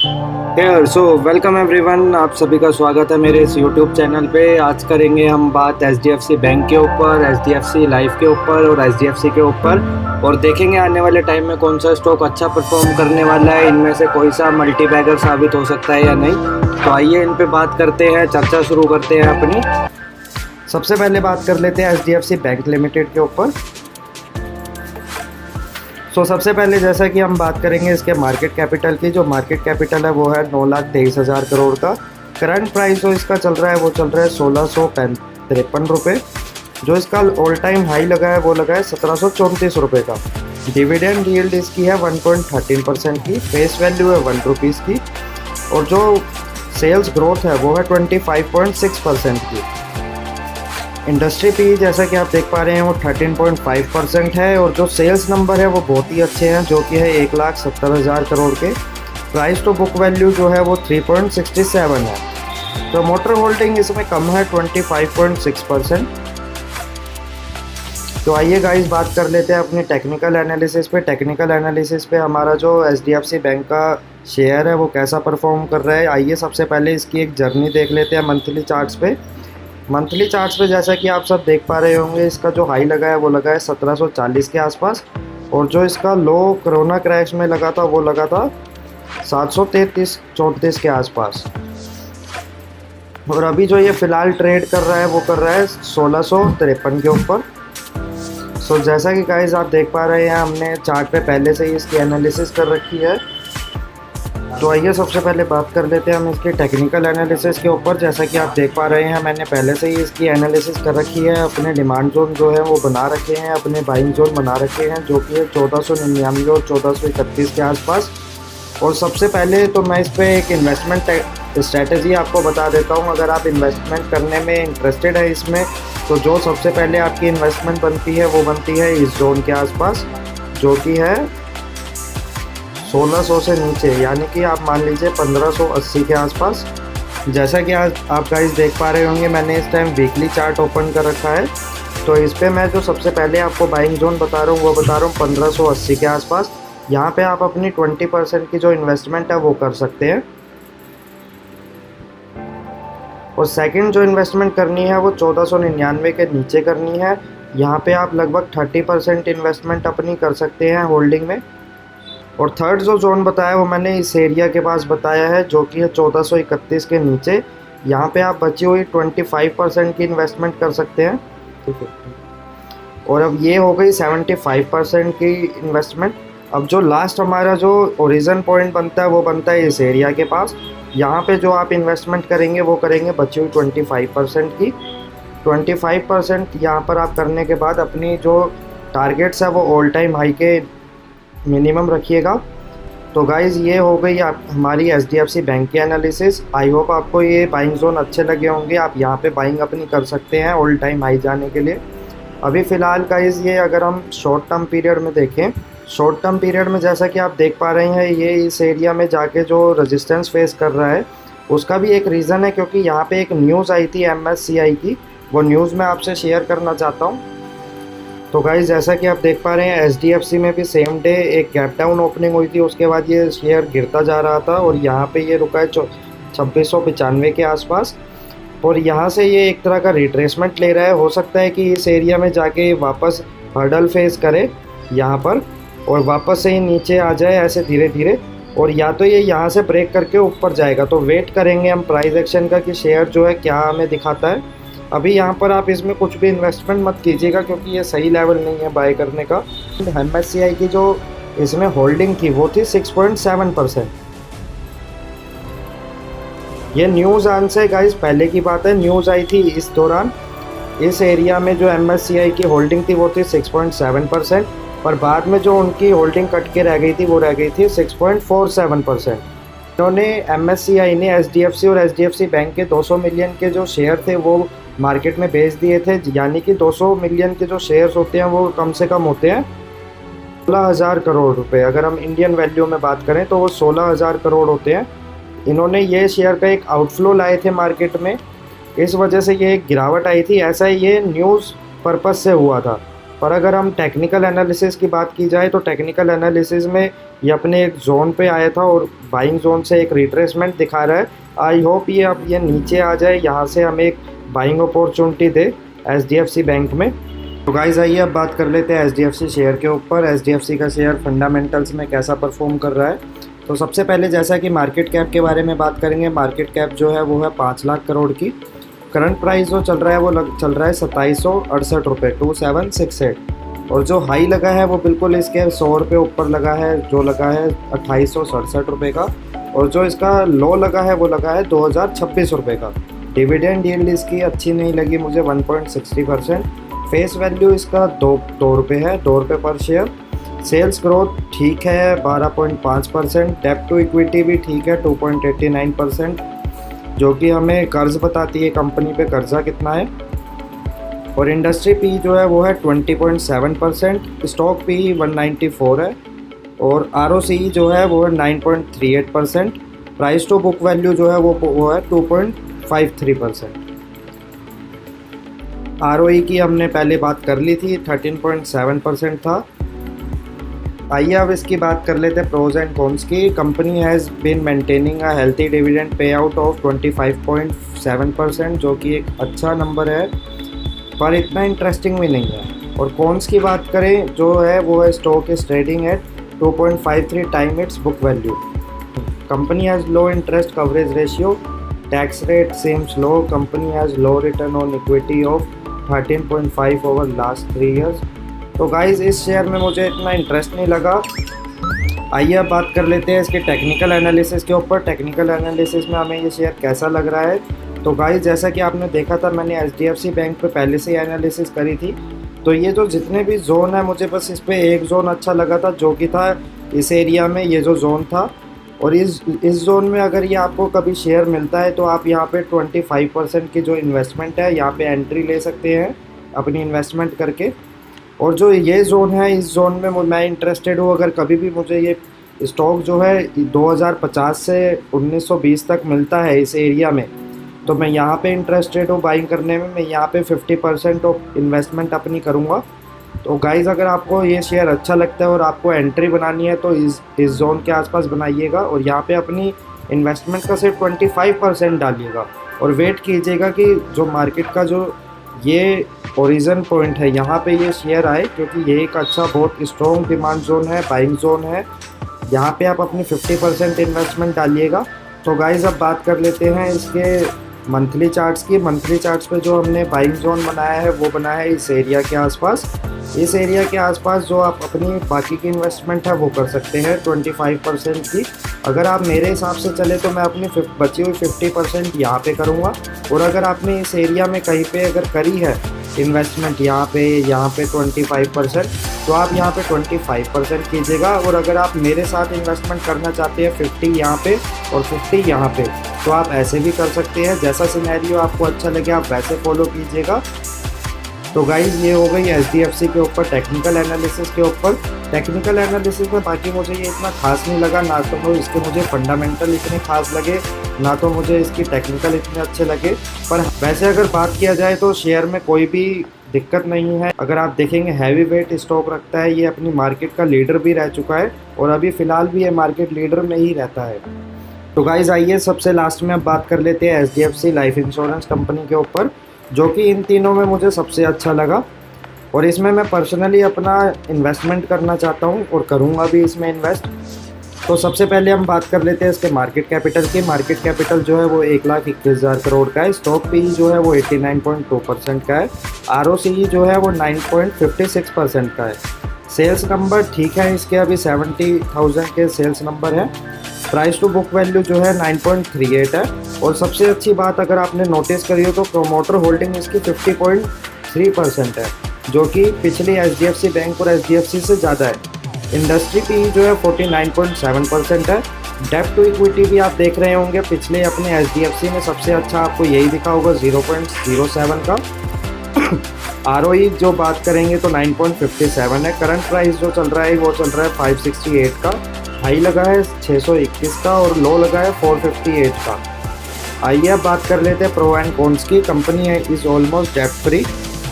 So welcome everyone, आप सभी का स्वागत है मेरे इस यूट्यूब चैनल पे। आज करेंगे हम बात एचडीएफसी बैंक के ऊपर, एचडीएफसी लाइफ के ऊपर और एचडीएफसी के ऊपर, और देखेंगे आने वाले टाइम में कौन सा स्टॉक अच्छा परफॉर्म करने वाला है, इनमें से कोई सा मल्टी बैगर साबित हो सकता है या नहीं। तो आइए इन पे बात करते हैं, चर्चा शुरू करते हैं अपनी। सबसे पहले बात कर लेते हैं एचडीएफसी बैंक लिमिटेड के ऊपर। सबसे पहले जैसा कि हम बात करेंगे इसके मार्केट कैपिटल की। जो मार्केट कैपिटल है वो है 9,23,000 करोड़ का। करंट प्राइस जो इसका चल रहा है वो चल रहा है 1,653 रुपये। जो इसका ऑल टाइम हाई लगा है वो लगा है 1,734 रुपये का। डिविडेंड यील्ड इसकी है 1.13% की। फेस वैल्यू है 1 रुपीज़ की। और जो सेल्स ग्रोथ है वो है 25.6% की। इंडस्ट्री पी जैसा कि आप देख पा रहे हैं वो 13.5% है। और जो सेल्स नंबर है वो बहुत ही अच्छे हैं, जो कि है 1,70,000 करोड़ के। प्राइस टू बुक वैल्यू जो है वो 3.67 है। प्रमोटर होल्डिंग इसमें कम है 25.6%। तो आइए गाइस बात कर लेते हैं अपनी टेक्निकल एनालिसिस पे। टेक्निकल एनालिसिस पे हमारा जो एचडीएफसी बैंक का शेयर है वो कैसा परफॉर्म कर रहा है, आइए सबसे पहले इसकी एक जर्नी देख लेते हैं मंथली चार्ट्स पे। मंथली चार्ट्स पे जैसा कि आप सब देख पा रहे होंगे, इसका जो हाई लगा है वो लगा है 1740 के आसपास। और जो इसका लो कोरोना क्रैश में लगा था वो लगा था 733-34 के आसपास। और अभी जो ये फ़िलहाल ट्रेड कर रहा है वो कर रहा है 1653 के ऊपर। जैसा कि गाइस आप देख पा रहे हैं, हमने चार्ट पे पहले से ही इसकी एनालिसिस कर रखी है। तो आइए सबसे पहले बात कर लेते हैं हम इसके टेक्निकल एनालिसिस के ऊपर। जैसा कि आप देख पा रहे हैं, मैंने पहले से ही इसकी एनालिसिस कर रखी है। अपने डिमांड जोन जो है वो बना रखे हैं, अपने बाइंग जोन बना रखे हैं, जो कि है 1499 और 1431 के आसपास। और सबसे पहले तो मैं इस पर एक इन्वेस्टमेंट स्ट्रैटेजी आपको बता देता हूँ। अगर आप इन्वेस्टमेंट करने में इंटरेस्टेड है इसमें, तो जो सबसे पहले आपकी इन्वेस्टमेंट बनती है वो बनती है इस जोन के आसपास, जो कि है 1600 से नीचे, यानी कि आप मान लीजिए 1580 के आसपास। जैसा कि आज आप गाइस देख पा रहे होंगे, मैंने इस टाइम वीकली चार्ट ओपन कर रखा है। तो इस पे मैं जो सबसे पहले आपको बाइंग जोन बता रहा हूँ वो बता रहा हूँ 1580 के आसपास। यहाँ पे आप अपनी 20% की जो इन्वेस्टमेंट है वो कर सकते हैं। और सेकंड जो इन्वेस्टमेंट करनी है वो 1499 के नीचे करनी है। यहाँ पे आप लगभग 30% इन्वेस्टमेंट अपनी कर सकते हैं होल्डिंग में। और थर्ड जो जोन बताया वो मैंने इस एरिया के पास बताया है, जो कि है 1431 के नीचे। यहाँ पे आप बची हुई 25% की इन्वेस्टमेंट कर सकते हैं, ठीक है। और अब ये हो गई 75% की इन्वेस्टमेंट। अब जो लास्ट हमारा जो ओरिजिन पॉइंट बनता है वो बनता है इस एरिया के पास। यहाँ पे जो आप इन्वेस्टमेंट करेंगे वो करेंगे बची हुई 25% की। 25% यहाँ पर आप करने के बाद अपनी जो टारगेट्स है वो ऑल टाइम हाई के मिनिमम रखिएगा। तो गाइज़ ये हो गई आप हमारी एचडीएफसी बैंक की एनालिसिस। आई होप आपको ये बाइंग जोन अच्छे लगे होंगे। आप यहाँ पे बाइंग अपनी कर सकते हैं ऑल टाइम हाई जाने के लिए। अभी फ़िलहाल गाइज़ ये अगर हम शॉर्ट टर्म पीरियड में देखें, शॉर्ट टर्म पीरियड में जैसा कि आप देख पा रहे हैं, ये इस एरिया में जाके जो रेजिस्टेंस फेस कर रहा है उसका भी एक रीज़न है, क्योंकि यहाँ पे एक न्यूज़ आई थी MSCI की। वो न्यूज़ मैं आपसे शेयर करना चाहता हूँ। तो गाइस जैसा कि आप देख पा रहे हैं, एचडीएफसी में भी सेम डे एक गैप डाउन ओपनिंग हुई थी। उसके बाद ये शेयर गिरता जा रहा था और यहाँ पे ये रुका है 2695 के आसपास। और यहाँ से ये एक तरह का रिट्रेसमेंट ले रहा है। हो सकता है कि इस एरिया में जाके वापस हर्डल फेस करे यहाँ पर, और वापस से ही नीचे आ जाए ऐसे धीरे धीरे। और या तो ये यहाँ से ब्रेक करके ऊपर जाएगा। तो वेट करेंगे हम प्राइस एक्शन का कि शेयर जो है क्या हमें दिखाता है। अभी यहाँ पर आप इसमें कुछ भी इन्वेस्टमेंट मत कीजिएगा, क्योंकि ये सही लेवल नहीं है बाय करने का। MSCI की जो इसमें होल्डिंग थी वो थी 6.7%। ये न्यूज़ आने से गाइस पहले की बात है, न्यूज़ आई थी इस दौरान। इस एरिया में जो MSCI की होल्डिंग थी वो थी 6.7%, पर बाद में जो उनकी होल्डिंग कट के रह गई थी वो रह गई थी 6.47%। इन्होंने MSCI ने HDFC और HDFC बैंक के 200 मिलियन के जो शेयर थे वो मार्केट में बेच दिए थे। यानी कि 200 मिलियन के जो शेयर्स होते हैं वो कम से कम होते हैं 16,000 करोड़ रुपए। अगर हम इंडियन वैल्यू में बात करें तो वो 16,000 करोड़ होते हैं। इन्होंने ये शेयर का एक आउटफ्लो लाए थे मार्केट में, इस वजह से ये एक गिरावट आई थी। ऐसा ये न्यूज़ पर्पस से हुआ था। पर अगर हम टेक्निकल एनालिसिस की बात की जाए तो टेक्निकल एनालिसिस में ये अपने एक जोन पे आया था और बाइंग जोन से एक रिट्रेसमेंट दिखा रहा है। आई होप ये अब ये नीचे आ जाए, यहाँ से हमें एक बाइंग अपॉर्चुनिटी दे HDFC बैंक में। तो गाइस आइए अब बात कर लेते हैं HDFC शेयर के ऊपर। HDFC का शेयर फंडामेंटल्स में कैसा परफॉर्म कर रहा है। तो सबसे पहले जैसा कि मार्केट कैप के बारे में बात करेंगे, मार्केट कैप जो है वो है 5 लाख करोड़ की। करंट प्राइस जो चल रहा है वो चल रहा है 2768 रुपये, 2768। और जो हाई लगा है वो बिल्कुल इसके 100 रुपये ऊपर लगा है, जो लगा है 2867 रुपये का। और जो इसका लो लगा है वो लगा है 2026 रुपये का। डिविडेंड यील्ड इसकी अच्छी नहीं लगी मुझे, 1.60%। फेस वैल्यू इसका दो रुपये है, 2 रुपये पर शेयर। सेल्स ग्रोथ ठीक है 12.5%। डेब्ट टू इक्विटी भी ठीक है 2.89%, जो कि हमें कर्ज बताती है कंपनी पे कर्जा कितना है। और इंडस्ट्री पी जो है वो है 20.7%। स्टॉक पी 194 है। और ROCE जो है वो है 9.38%। प्राइस टू बुक वैल्यू जो है वो है 2.53%। ROE की हमने पहले बात कर ली थी, 13.7% था। आइए अब इसकी बात कर लेते हैं प्रोज एंड कॉन्स की। Company has been maintaining a healthy dividend payout of 25.7%, जो कि एक अच्छा नंबर है पर इतना इंटरेस्टिंग भी नहीं है। और कॉन्स की बात करें जो है वो है stock is trading at 2.53 time its book value. Company has low interest coverage ratio. Tax rate seems low. Company has low return on equity of 13.5 over last 3 years. तो गाइज़ इस शेयर में मुझे इतना इंटरेस्ट नहीं लगा। आइए अब बात कर लेते हैं इसके टेक्निकल एनालिसिस के ऊपर। टेक्निकल एनालिसिस में हमें ये शेयर कैसा लग रहा है। तो गाइज़ जैसा कि आपने देखा था, मैंने HDFC बैंक पे पहले से ही एनालिसिस करी थी। तो ये जो जितने भी जोन है, मुझे बस इस पर एक जोन अच्छा लगा था, जो कि था इस एरिया में ये जो जोन था। और इस जोन में अगर ये आपको कभी शेयर मिलता है तो आप यहाँ पे 25% की जो इन्वेस्टमेंट है यहाँ पे एंट्री ले सकते हैं अपनी इन्वेस्टमेंट करके। और जो ये जोन है, इस जोन में मैं इंटरेस्टेड हूँ। अगर कभी भी मुझे ये स्टॉक जो है 2050 से 1920 तक मिलता है इस एरिया में, तो मैं यहाँ पे इंटरेस्टेड हूँ बाइंग करने में। मैं यहाँ पे 50% ऑफ इन्वेस्टमेंट अपनी करूँगा। तो गाइज़ अगर आपको ये शेयर अच्छा लगता है और आपको एंट्री बनानी है तो इस जोन के आसपास बनाइएगा और यहाँ पे अपनी इन्वेस्टमेंट का सिर्फ 25% डालिएगा। और वेट कीजिएगा कि जो मार्केट का जो ये ओरिजिन पॉइंट है यहाँ पे ये शेयर आए, क्योंकि ये एक अच्छा बहुत स्ट्रॉन्ग डिमांड जोन है, बाइंग जोन है। यहाँ पे आप अपनी 50% इन्वेस्टमेंट डालिएगा। तो गाइज़ अब बात कर लेते हैं इसके मंथली चार्ट्स की। मंथली चार्ट्स पे जो हमने बाइंग जोन बनाया है वो बनाया है इस एरिया के आसपास। इस एरिया के आसपास जो आप अपनी बाकी की इन्वेस्टमेंट है वो कर सकते हैं 25% की। अगर आप मेरे हिसाब से चले तो मैं अपनी बची हुई 50% यहाँ पे करूँगा। और अगर आपने इस एरिया में कहीं पे अगर करी है इन्वेस्टमेंट यहाँ पे 25%, तो आप यहाँ पे 25% कीजिएगा। और अगर आप मेरे साथ इन्वेस्टमेंट करना चाहते हैं 50 यहाँ पे और 50 यहाँ पे, तो आप ऐसे भी कर सकते हैं। जैसा सिनेरियो आपको अच्छा लगे आप वैसे फॉलो कीजिएगा। तो गाइज़ ये हो गई HDFC के ऊपर टेक्निकल एनालिसिस के ऊपर। टेक्निकल एनालिसिस में बाकी मुझे ये इतना खास नहीं लगा, ना तो इसके मुझे फंडामेंटल इतने खास लगे, ना तो मुझे इसकी टेक्निकल इतने अच्छे लगे। पर वैसे अगर बात किया जाए तो शेयर में कोई भी दिक्कत नहीं है। अगर आप देखेंगे हैवी वेट स्टॉक रखता है, ये अपनी मार्केट का लीडर भी रह चुका है और अभी फ़िलहाल भी ये मार्केट लीडर में ही रहता है। तो गाइज़ आइए सबसे लास्ट में अब बात कर लेते हैं HDFC लाइफ इंश्योरेंस कंपनी के ऊपर, जो कि इन तीनों में मुझे सबसे अच्छा लगा। और इसमें मैं पर्सनली अपना इन्वेस्टमेंट करना चाहता हूँ और करूँगा भी इसमें इन्वेस्ट। तो सबसे पहले हम बात कर लेते हैं इसके मार्केट कैपिटल की। मार्केट कैपिटल जो है वो 1,21,000 करोड़ का है। स्टॉक पी जो है वो 89.2% का है। ROCE जो है वो 9.56% का है। सेल्स नंबर ठीक है इसके, अभी 70,000 के सेल्स नंबर है। प्राइस टू बुक वैल्यू जो है 9.38 है। और सबसे अच्छी बात अगर आपने नोटिस करी हो तो प्रोमोटर होल्डिंग इसकी 50.3% है, जो कि पिछली HDFC बैंक और HDFC से ज़्यादा है। इंडस्ट्री पी जो है 49.7% है। डेब्ट टू इक्विटी भी आप देख रहे होंगे, पिछले अपने HDFC में सबसे अच्छा आपको यही दिखा होगा 0.07 का। ROE जो बात करेंगे तो 9.57 है। करंट प्राइस जो चल रहा है वो चल रहा है 568 का। हाई लगा है 621 का और लो लगा है 458 का। आइए अब बात कर लेते हैं प्रो एंड कॉन्स की। कंपनी है इज़ ऑलमोस्ट डेट फ्री,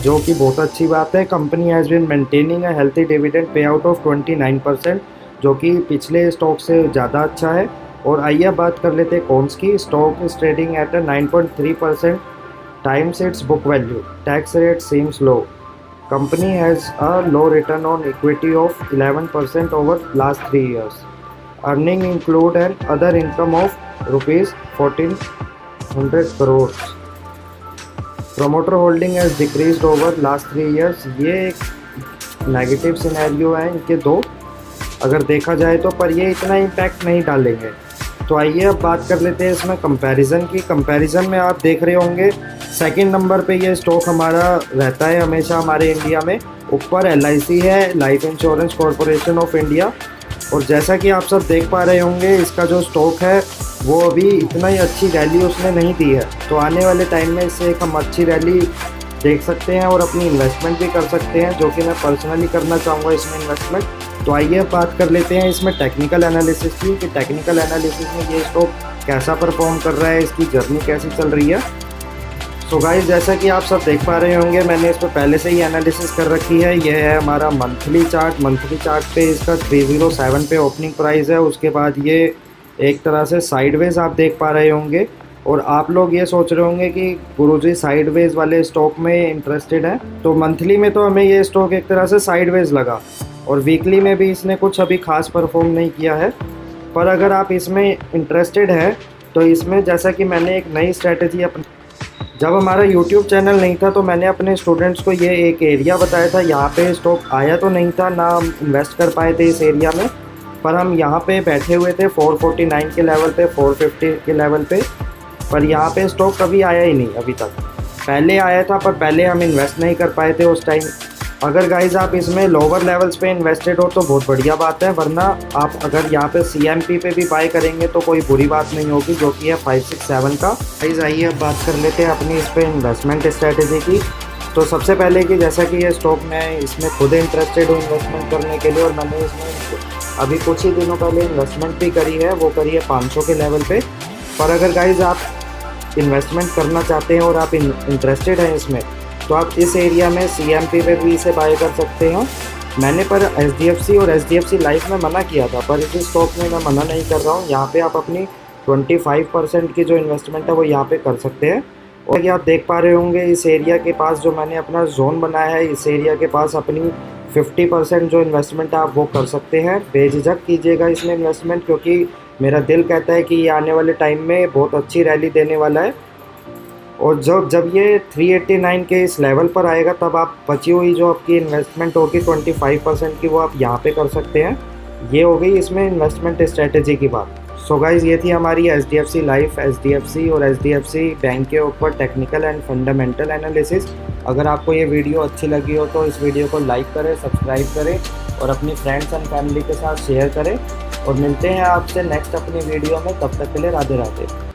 जो कि बहुत अच्छी बात है। Company has been maintaining a healthy dividend payout of 29%, जो कि पिछले स्टॉक से ज़्यादा अच्छा है। और आइए अब बात कर लेते हैं कॉन्स की। Stock is trading eight 9.3% times it's book value, tax rate seems low, company has a low return on equity of 11% over last 3 years, earning include and other income of rupees 1400 crore, promoter holding has decreased over last 3 years। ये एक negative scenario है इनके दो, अगर देखा जाए तो, पर ये इतना इम्पैक्ट नहीं डालेंगे। तो आइए अब बात कर लेते हैं इसमें कंपैरिजन की। कंपैरिजन में आप देख रहे होंगे सेकंड नंबर पे ये स्टॉक हमारा रहता है हमेशा हमारे इंडिया में। ऊपर LIC है, life insurance corporation of India. और जैसा कि आप सब देख पा रहे होंगे इसका जो स्टॉक है वो अभी इतना ही अच्छी रैली उसने नहीं दी है, तो आने वाले टाइम में इससे एक हम अच्छी रैली देख सकते हैं और अपनी इन्वेस्टमेंट भी कर सकते हैं, जो कि मैं पर्सनली करना चाहूँगा इसमें इन्वेस्टमेंट। तो आइए बात कर लेते हैं इसमें टेक्निकल एनालिसिस की, कि टेक्निकल एनालिसिस में ये स्टॉक कैसा परफॉर्म कर रहा है, इसकी जर्नी कैसी चल रही है। सो गाइस, जैसा कि आप सब देख पा रहे होंगे मैंने इस पर पहले से ही एनालिसिस कर रखी है। यह है हमारा मंथली चार्ट। मंथली चार्ट पे इसका 307 पे ओपनिंग प्राइस है। उसके बाद ये एक तरह से साइडवेज आप देख पा रहे होंगे। और आप लोग ये सोच रहे होंगे कि गुरुजी साइडवेज वाले स्टॉक में इंटरेस्टेड है, तो मंथली में तो हमें ये स्टॉक एक तरह से साइडवेज लगा, और वीकली में भी इसने कुछ अभी खास परफॉर्म नहीं किया है। पर अगर आप इसमें इंटरेस्टेड है तो इसमें, जैसा कि मैंने एक नई स्ट्रेटजी जब हमारा YouTube चैनल नहीं था तो मैंने अपने स्टूडेंट्स को ये एक एरिया बताया था। यहाँ पे स्टॉक आया तो नहीं था, ना हम इन्वेस्ट कर पाए थे इस एरिया में, पर हम यहाँ पे बैठे हुए थे 449 के लेवल पे, 450 के लेवल पे, पर यहाँ पे स्टॉक कभी आया ही नहीं अभी तक। पहले आया था पर पहले हम इन्वेस्ट नहीं कर पाए थे उस टाइम। अगर गाइज आप इसमें लोअर लेवल्स पे इन्वेस्टेड हो तो बहुत बढ़िया बात है, वरना आप अगर यहाँ पे CMP पे भी बाय करेंगे तो कोई बुरी बात नहीं होगी, जो कि है 567 का। गाइज आइए अब बात कर लेते हैं अपनी इस पे इन्वेस्टमेंट स्ट्रैटेजी की। तो सबसे पहले कि जैसा कि ये स्टॉक मैं इसमें खुद इंटरेस्टेड हूँ इन्वेस्टमेंट करने के लिए, और मैंने इसमें अभी कुछ ही दिनों पहले इन्वेस्टमेंट भी करी है, वो करी है 500 के लेवल पे। पर अगर गाइज आप इन्वेस्टमेंट करना चाहते हैं और आप इंटरेस्टेड हैं इसमें, तो आप इस एरिया में CMP पे भी इसे बाय कर सकते हैं। मैंने पर HDFC और HDFC लाइफ में मना किया था, पर इस स्टॉक में मैं मना नहीं कर रहा हूँ। यहाँ पे आप अपनी 25% की जो इन्वेस्टमेंट है वो यहाँ पे कर सकते हैं। और ये आप देख पा रहे होंगे इस एरिया के पास जो मैंने अपना जोन बनाया है, इस एरिया के पास अपनी 50% जो इन्वेस्टमेंट है आप वो कर सकते हैं। बेझिझक कीजिएगा इसमें इन्वेस्टमेंट, क्योंकि मेरा दिल कहता है कि ये आने वाले टाइम में बहुत अच्छी रैली देने वाला है। और जब ये 389 के इस लेवल पर आएगा तब आप बची हुई जो आपकी इन्वेस्टमेंट होगी 25% की, वो आप यहाँ पे कर सकते हैं। ये हो गई इसमें इन्वेस्टमेंट स्ट्रेटेजी की बात। सो गाइज, ये थी हमारी HDFC लाइफ, HDFC और HDFC बैंक के ऊपर टेक्निकल एंड फंडामेंटल एनालिसिस। अगर आपको ये वीडियो अच्छी लगी हो तो इस वीडियो को लाइक करें, सब्सक्राइब करें और अपनी फ्रेंड्स एंड फैमिली के साथ शेयर करें। और मिलते हैं आपसे नेक्स्ट अपनी वीडियो में, तब तक के लिए राधे राधे।